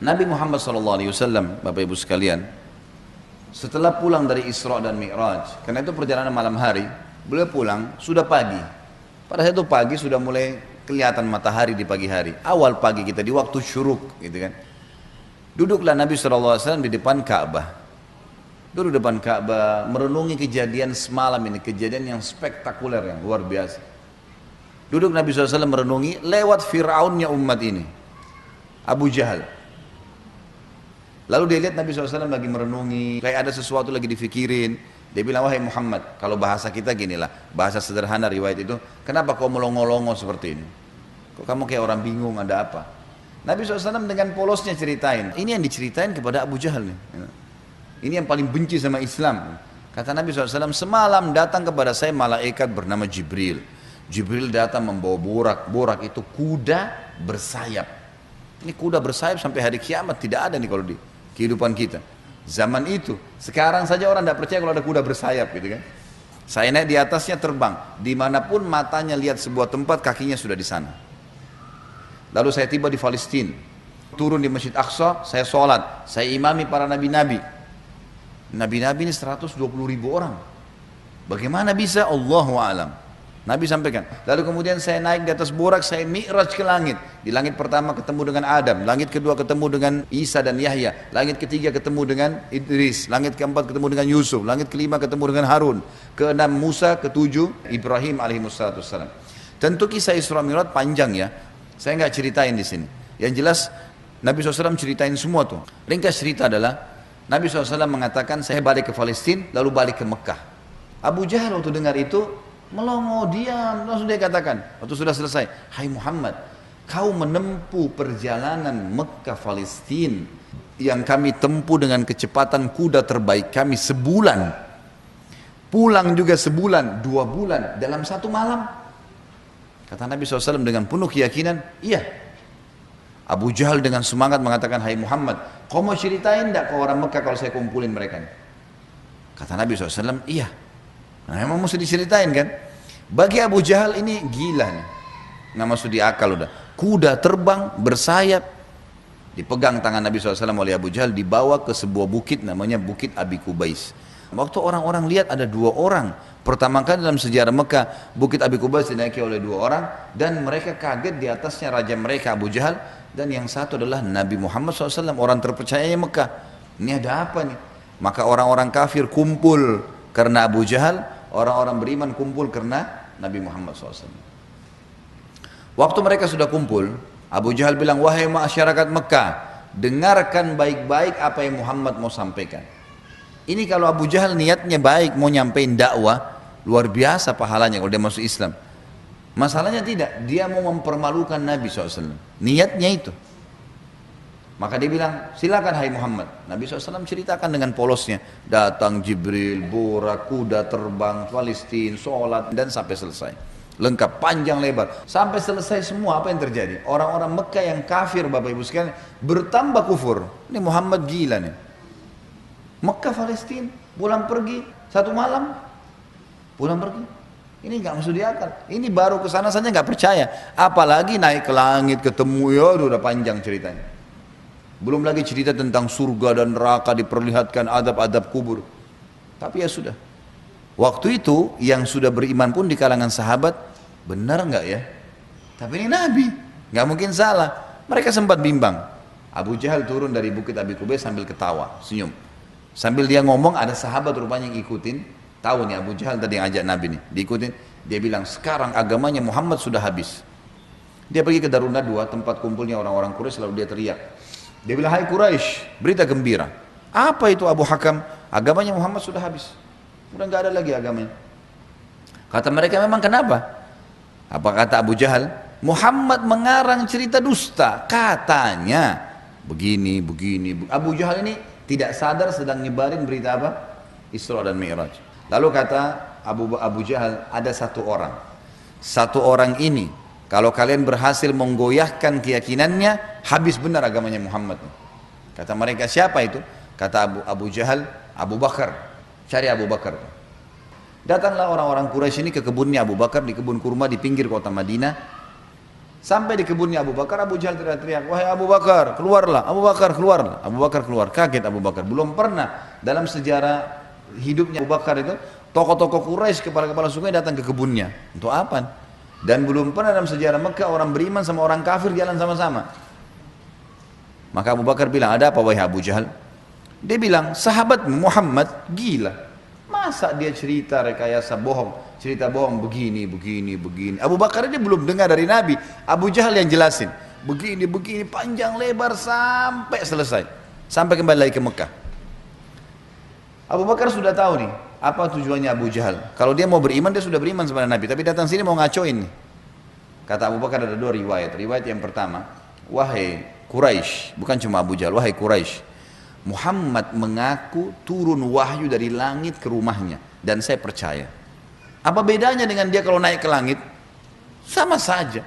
Nabi Muhammad SAW, Bapak Ibu sekalian, setelah pulang dari Isra dan Mi'raj, karena itu perjalanan malam hari, beliau pulang sudah pagi. Pada saat itu pagi sudah mulai kelihatan matahari di pagi hari. Awal pagi kita di waktu syuruk, gitu kan. Duduklah Nabi SAW di depan Ka'bah. Duduk di depan Ka'bah, merenungi kejadian semalam ini, kejadian yang spektakuler, yang luar biasa. Duduk Nabi SAW merenungi lewat Fir'aunnya umat ini, Abu Jahal. Lalu dia lihat Nabi SAW lagi merenungi, kayak ada sesuatu lagi difikirin. Dia bilang, wahai Muhammad, kalau bahasa kita ginilah, bahasa sederhana riwayat itu, kenapa kau melongo-longo seperti ini? Kok kamu kayak orang bingung, ada apa? Nabi SAW dengan polosnya ceritain, ini yang diceritain kepada Abu Jahal nih. Ini yang paling benci sama Islam. Kata Nabi SAW, semalam datang kepada saya malaikat bernama Jibril. Jibril datang membawa borak. Borak itu kuda bersayap. Ini kuda bersayap sampai hari kiamat tidak ada nih kalau di kehidupan kita. Zaman itu, sekarang saja orang tidak percaya kalau ada kuda bersayap gitu kan. Saya naik di atasnya terbang, dimanapun matanya lihat sebuah tempat, kakinya sudah di sana. Lalu saya tiba di Palestina, turun di Masjid Aqsa, saya sholat, saya imami para nabi-nabi. Nabi-nabi ini 120.000 orang. Bagaimana bisa? Allahu a'lam. Nabi sampaikan. Lalu kemudian saya naik di atas borak, saya mi'raj ke langit. Di langit pertama ketemu dengan Adam, langit kedua ketemu dengan Isa dan Yahya, langit ketiga ketemu dengan Idris, langit keempat ketemu dengan Yusuf, langit kelima ketemu dengan Harun, keenam Musa, ketujuh Ibrahim alaihissalam. Tentu kisah Isra Mi'raj panjang ya. Saya nggak ceritain di sini. Yang jelas Nabi SAW ceritain semua tuh. Ringkas cerita adalah Nabi SAW mengatakan saya balik ke Palestina lalu balik ke Mekah. Abu Jahal waktu dengar itu melongo, diam, langsung dia katakan waktu sudah selesai, hai Muhammad, kau menempuh perjalanan Mekah Palestina yang kami tempuh dengan kecepatan kuda terbaik kami sebulan, pulang juga sebulan, 2 bulan dalam 1 malam. Kata Nabi SAW dengan penuh keyakinan, iya. Abu Jahal dengan semangat mengatakan, hai Muhammad, kau mau ceritain enggak ke orang Mekah kalau saya kumpulin mereka? Kata Nabi SAW, iya. Nah emang mesti diceritain kan. Bagi Abu Jahal ini gila nih, nggak masuk di akal udah. Kuda terbang bersayap, dipegang tangan Nabi SAW oleh Abu Jahal, dibawa ke sebuah bukit namanya Bukit Abi Kubais. Waktu orang-orang lihat ada 2 orang, pertama kali dalam sejarah Mekah Bukit Abi Kubais dinaiki oleh 2 orang, dan mereka kaget, di atasnya raja mereka Abu Jahal, dan yang satu adalah Nabi Muhammad SAW, orang terpercayanya Mekah. Ini ada apa nih? Maka orang-orang kafir kumpul karena Abu Jahal, orang-orang beriman kumpul karena Nabi Muhammad SAW. Waktu mereka sudah kumpul, Abu Jahal bilang, wahai masyarakat Mekah, dengarkan baik-baik apa yang Muhammad mau sampaikan. Ini kalau Abu Jahal niatnya baik, mau nyampein dakwah, luar biasa pahalanya kalau dia masuk Islam. Masalahnya tidak, dia mau mempermalukan Nabi SAW. Niatnya itu. Maka dia bilang, silakan hai Muhammad. Nabi SAW ceritakan dengan polosnya. Datang Jibril, borak, kuda terbang, Palestina, sholat, dan sampai selesai. Lengkap, panjang lebar. Sampai selesai semua, apa yang terjadi? Orang-orang Mekah yang kafir, Bapak Ibu sekalian, bertambah kufur. Ini Muhammad gila nih. Mekah, Palestina, pulang pergi, 1 malam. Pulang pergi. Ini nggak masuk di akal. Ini baru kesana saja nggak percaya. Apalagi naik ke langit, ketemu, ya udah panjang ceritanya. Belum lagi cerita tentang surga dan neraka, diperlihatkan adab-adab kubur. Tapi ya sudah. Waktu itu yang sudah beriman pun di kalangan sahabat, benar nggak ya? Tapi ini Nabi, nggak mungkin salah. Mereka sempat bimbang. Abu Jahal turun dari Bukit Abi Kubais sambil ketawa, senyum. Sambil dia ngomong, ada sahabat rupanya yang ikutin. Tahu nih Abu Jahal tadi yang ajak Nabi nih, diikutin. Dia bilang, sekarang agamanya Muhammad sudah habis. Dia pergi ke Darun Nadwa, tempat kumpulnya orang-orang Quraisy, lalu dia teriak. Dia bilang, hai Quraisy, berita gembira. Apa itu Abu Hakam? Agamanya Muhammad sudah habis. Udah nggak ada lagi agamanya. Kata mereka, memang kenapa? Apa kata Abu Jahal? Muhammad mengarang cerita dusta. Katanya begini. Abu Jahal ini tidak sadar sedang nyebarin berita apa? Isra dan Mi'raj. Lalu kata Abu Jahal, ada 1 orang. 1 orang ini, kalau kalian berhasil menggoyahkan keyakinannya, habis benar agamanya Muhammad. Kata mereka, siapa itu? Kata Abu Jahal, Abu Bakar. Cari Abu Bakar. Datanglah orang-orang Quraisy ini ke kebunnya Abu Bakar, di kebun kurma di pinggir kota Madinah. Sampai di kebunnya Abu Bakar, Abu Jahal teriak-teriak, wahai Abu Bakar, keluarlah, Abu Bakar, keluarlah. Abu Bakar keluar, kaget Abu Bakar. Belum pernah dalam sejarah hidupnya Abu Bakar itu, tokoh-tokoh Quraisy, kepala-kepala suku datang ke kebunnya. Untuk apa? Dan belum pernah dalam sejarah Mekah orang beriman sama orang kafir jalan sama-sama. Maka Abu Bakar bilang, ada apa wahai Abu Jahal? Dia bilang, sahabatmu Muhammad gila. Masa dia cerita rekayasa bohong, cerita bohong begini, begini, begini. Abu Bakar ini belum dengar dari Nabi. Abu Jahal yang jelasin. Begini, begini, panjang lebar sampai selesai. Sampai kembali lagi ke Mekah. Abu Bakar sudah tahu nih, apa tujuannya Abu Jahal. Kalau dia mau beriman, dia sudah beriman sama Nabi. Tapi datang sini mau ngacoin nih. Kata Abu Bakar ada dua riwayat. Riwayat yang pertama, wahai Quraisy, bukan cuma Abu Jahal, wahai Quraisy, Muhammad mengaku turun wahyu dari langit ke rumahnya dan saya percaya. Apa bedanya dengan dia kalau naik ke langit? Sama saja.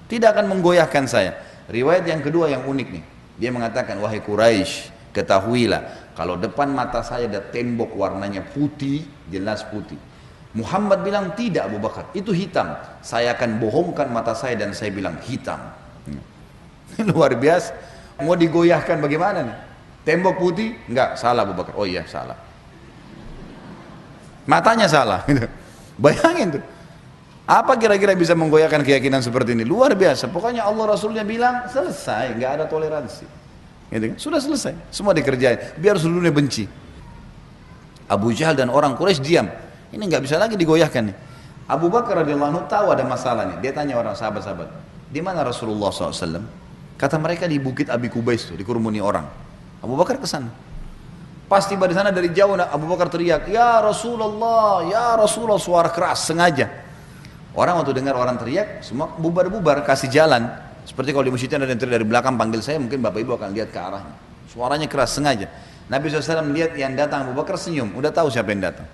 Tidak akan menggoyahkan saya. Riwayat yang kedua yang unik nih. Dia mengatakan, wahai Quraisy, ketahuilah kalau depan mata saya ada tembok warnanya putih, jelas putih. Muhammad bilang tidak Abu Bakar, itu hitam. Saya akan bohongkan mata saya dan saya bilang hitam. Luar biasa. Mau digoyahkan bagaimana nih? Tembok putih? Enggak, salah Abu Bakar. Oh iya, salah. Matanya salah. Bayangin tuh. Apa kira-kira bisa menggoyahkan keyakinan seperti ini? Luar biasa. Pokoknya Allah Rasulnya bilang, selesai. Enggak ada toleransi. Gitu kan? Sudah selesai. Semua dikerjain. Biar seluruhnya benci. Abu Jahal dan orang Quraisy diam. Ini enggak bisa lagi digoyahkan nih. Abu Bakar radhiyallahu anhu tahu ada masalah nih. Dia tanya orang sahabat-sahabat, di mana Rasulullah SAW? Kata mereka di Bukit Abi Kubais tuh, dikerumuni orang. Abu Bakar ke sana. Pas tiba di sana dari jauh Abu Bakar teriak, "Ya Rasulullah, ya Rasulullah," suara keras sengaja. Orang waktu dengar orang teriak, semua bubar-bubar kasih jalan. Seperti kalau di masjid ada yang teriak dari belakang panggil saya, mungkin Bapak Ibu akan lihat ke arahnya. Suaranya keras sengaja. Nabi SAW melihat yang datang Abu Bakar senyum, udah tahu siapa yang datang.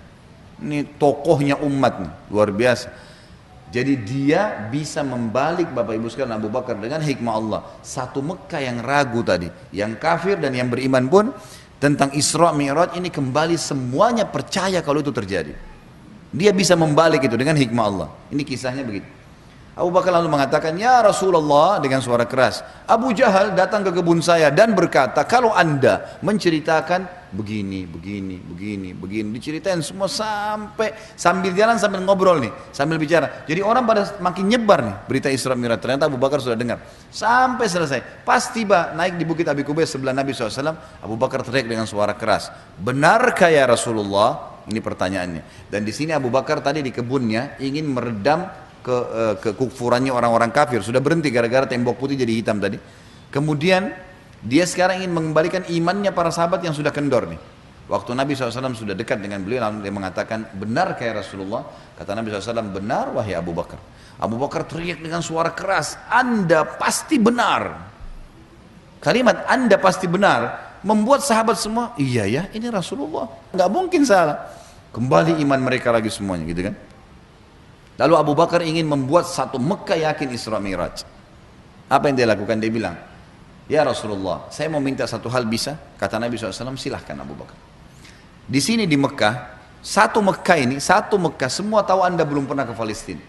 Ini tokohnya umat nih, luar biasa. Jadi dia bisa membalik Bapak Ibu sekalian Abu Bakar dengan hikmah Allah. Satu Mekah yang ragu tadi, yang kafir dan yang beriman pun tentang Isra Mi'raj ini kembali semuanya percaya kalau itu terjadi. Dia bisa membalik itu dengan hikmah Allah. Ini kisahnya begitu. Abu Bakar lalu mengatakan, "Ya Rasulullah," dengan suara keras, "Abu Jahal datang ke kebun saya dan berkata, kalau anda menceritakan begini, begini, begini, begini." Diceritain semua sambil jalan sambil ngobrol nih, sambil bicara. Jadi orang pada makin nyebar nih berita Isra Mi'raj. Ternyata Abu Bakar sudah dengar. Sampai selesai. Pas tiba naik di Bukit Abi Kubais sebelah Nabi SAW, Abu Bakar teriak dengan suara keras, "Benarkah ya Rasulullah?" Ini pertanyaannya. Dan di sini Abu Bakar tadi di kebunnya ingin meredam kekufurannya orang-orang kafir, sudah berhenti gara-gara tembok putih jadi hitam tadi. Kemudian dia sekarang ingin mengembalikan imannya para sahabat yang sudah kendor nih. Waktu Nabi SAW sudah dekat dengan beliau, lalu dia mengatakan, "Benar kayak Rasulullah?" Kata Nabi SAW, "Benar wahai Abu Bakar." Abu Bakar teriak dengan suara keras, "Anda pasti benar." Kalimat "Anda pasti benar" membuat sahabat semua, iya ya ini Rasulullah, nggak mungkin salah. Kembali iman mereka lagi semuanya gitu kan. Lalu Abu Bakar ingin membuat satu Mekah yakin Isra Mi'raj. Apa yang dia lakukan? Dia bilang, "Ya Rasulullah, saya mau minta satu hal bisa?" Kata Nabi SAW, "Silahkan Abu Bakar." Di sini di Mekah, satu Mekah semua tahu Anda belum pernah ke Palestina.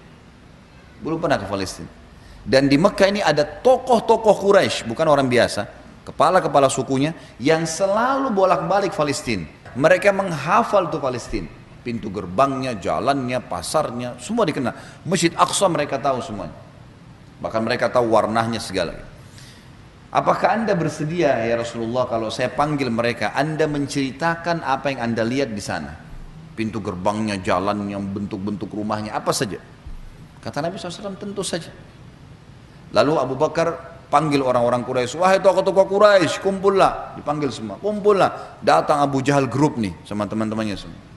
Belum pernah ke Palestina. Dan di Mekah ini ada tokoh-tokoh Quraisy, bukan orang biasa, kepala-kepala sukunya yang selalu bolak-balik Palestina. Mereka menghafal tuh Palestina. Pintu gerbangnya, jalannya, pasarnya, semua dikenal. Masjid Aqsa mereka tahu semuanya. Bahkan mereka tahu warnanya segala. Apakah Anda bersedia ya Rasulullah kalau saya panggil mereka, Anda menceritakan apa yang Anda lihat di sana? Pintu gerbangnya, jalannya, bentuk-bentuk rumahnya, apa saja. Kata Nabi SAW, tentu saja. Lalu Abu Bakar panggil orang-orang Quraisy, "Wahai tokoh-tokoh Quraisy, kumpullah." Dipanggil semua, kumpullah. Datang Abu Jahal grup nih sama teman-temannya semua.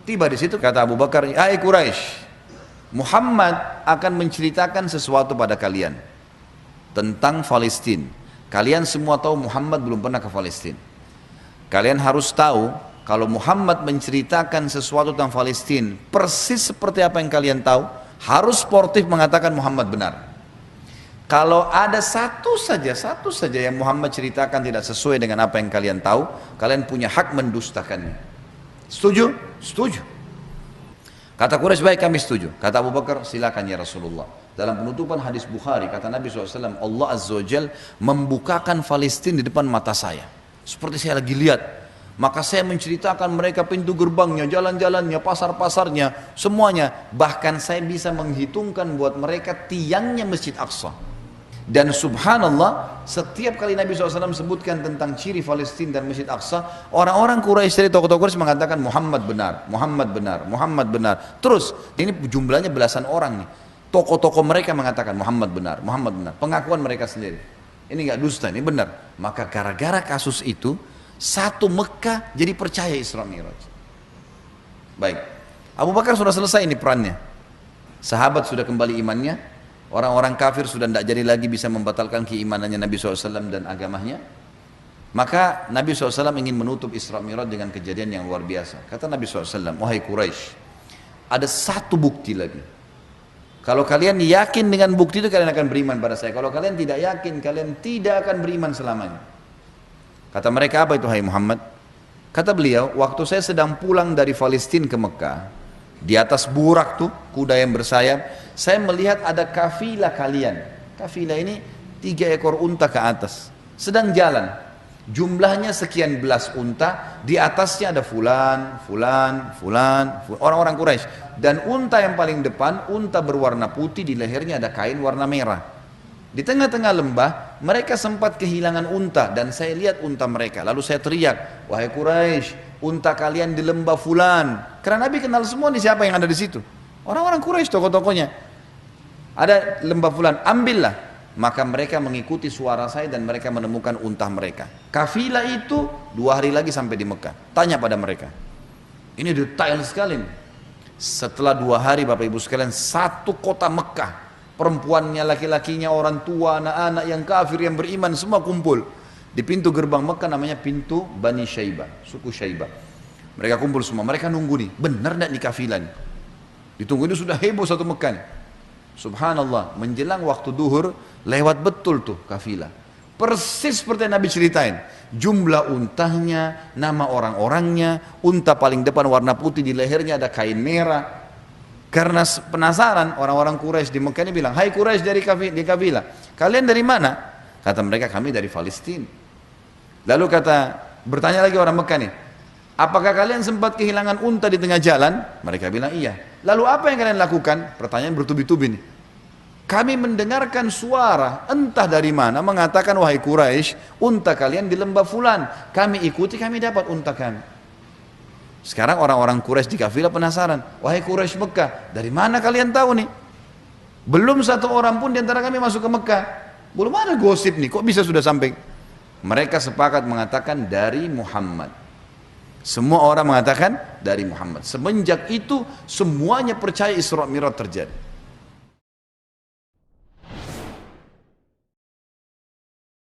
Tiba di situ kata Abu Bakar, "Hai Quraisy, Muhammad akan menceritakan sesuatu pada kalian tentang Palestina. Kalian semua tahu Muhammad belum pernah ke Palestina. Kalian harus tahu kalau Muhammad menceritakan sesuatu tentang Palestina persis seperti apa yang kalian tahu, harus sportif mengatakan Muhammad benar. Kalau ada satu saja yang Muhammad ceritakan tidak sesuai dengan apa yang kalian tahu, kalian punya hak mendustakannya. Setuju? Setuju. Kata Quraisy, baik kami setuju. Kata Abu Bakar, silakan ya Rasulullah. Dalam penutupan hadis Bukhari, kata Nabi SAW, Allah Azza wa Jal membukakan Palestina di depan mata saya. Seperti saya lagi lihat. Maka saya menceritakan mereka pintu gerbangnya, jalan-jalannya, pasar-pasarnya, semuanya. Bahkan saya bisa menghitungkan buat mereka tiangnya Masjid Aqsa. Dan subhanallah, setiap kali Nabi SAW sebutkan tentang ciri Palestina dan Masjid Aqsa, orang-orang Quraisy dari tokoh-tokoh Quraisy mengatakan Muhammad benar, Muhammad benar, Muhammad benar. Terus, ini jumlahnya belasan orang nih. Tokoh-tokoh mereka mengatakan Muhammad benar, Muhammad benar. Pengakuan mereka sendiri. Ini enggak dusta, ini benar. Maka gara-gara kasus itu, satu Mekah jadi percaya Isra Mi'raj. Baik. Abu Bakar sudah selesai ini perannya. Sahabat sudah kembali imannya. Orang-orang kafir sudah tidak jadi lagi bisa membatalkan keimanannya Nabi SAW dan agamanya. Maka Nabi SAW ingin menutup Isra Mi'raj dengan kejadian yang luar biasa. Kata Nabi SAW, wahai Quraisy, ada satu bukti lagi. Kalau kalian yakin dengan bukti itu, kalian akan beriman pada saya. Kalau kalian tidak yakin, kalian tidak akan beriman selamanya. Kata mereka, apa itu hai Muhammad? Kata beliau, waktu saya sedang pulang dari Palestina ke Mekah, di atas burak tuh, kuda yang bersayap, saya melihat ada kafilah kalian. Kafilah ini 3 ekor unta ke atas, sedang jalan. Jumlahnya sekian belas unta, di atasnya ada fulan, orang-orang Quraisy. Dan unta yang paling depan, unta berwarna putih, di lehernya ada kain warna merah. Di tengah-tengah lembah, mereka sempat kehilangan unta, dan saya lihat unta mereka. Lalu saya teriak, wahai Quraisy, unta kalian di lembah fulan. Karena Nabi kenal semua nih siapa yang ada di situ. Orang-orang Quraisy, tokoh-tokohnya. Ada lembah fulan, ambillah. Maka mereka mengikuti suara saya dan mereka menemukan unta mereka. Kafilah itu 2 hari lagi sampai di Mekah. Tanya pada mereka. Ini detail sekali nih. Setelah 2 hari Bapak Ibu sekalian, satu kota Mekah, perempuannya, laki-lakinya, orang tua, anak-anak yang kafir, yang beriman, semua kumpul. Di pintu gerbang Mekah namanya pintu Bani Syaibah, suku Syaibah. Mereka kumpul semua, mereka nunggu nih, benar tidak nih kafilah nih? Ditunggu, ini sudah heboh satu Mekah nih. Subhanallah, menjelang waktu duhur, lewat betul tuh kafilah. Persis seperti yang Nabi ceritain. Jumlah untanya, nama orang-orangnya, unta paling depan warna putih, di lehernya ada kain merah. Karena penasaran, orang-orang Quraisy di Mekah ini bilang, hai Quraisy dari kafilah, kalian dari mana? Kata mereka, kami dari Palestina. Lalu bertanya lagi orang Mekah nih, apakah kalian sempat kehilangan unta di tengah jalan? Mereka bilang iya. Lalu apa yang kalian lakukan? Pertanyaan bertubi-tubi nih. Kami mendengarkan suara entah dari mana mengatakan, wahai Quraisy, unta kalian di lembah fulan. Kami ikuti, kami dapat unta kami. Sekarang orang-orang Quraisy di kafilah penasaran, wahai Quraisy Mekah, dari mana kalian tahu nih? Belum satu orang pun di antara kami masuk ke Mekah. Belum ada gosip nih, kok bisa sudah sampai? Mereka sepakat mengatakan dari Muhammad. Semua orang mengatakan dari Muhammad. Semenjak itu semuanya percaya Isra Mi'raj terjadi.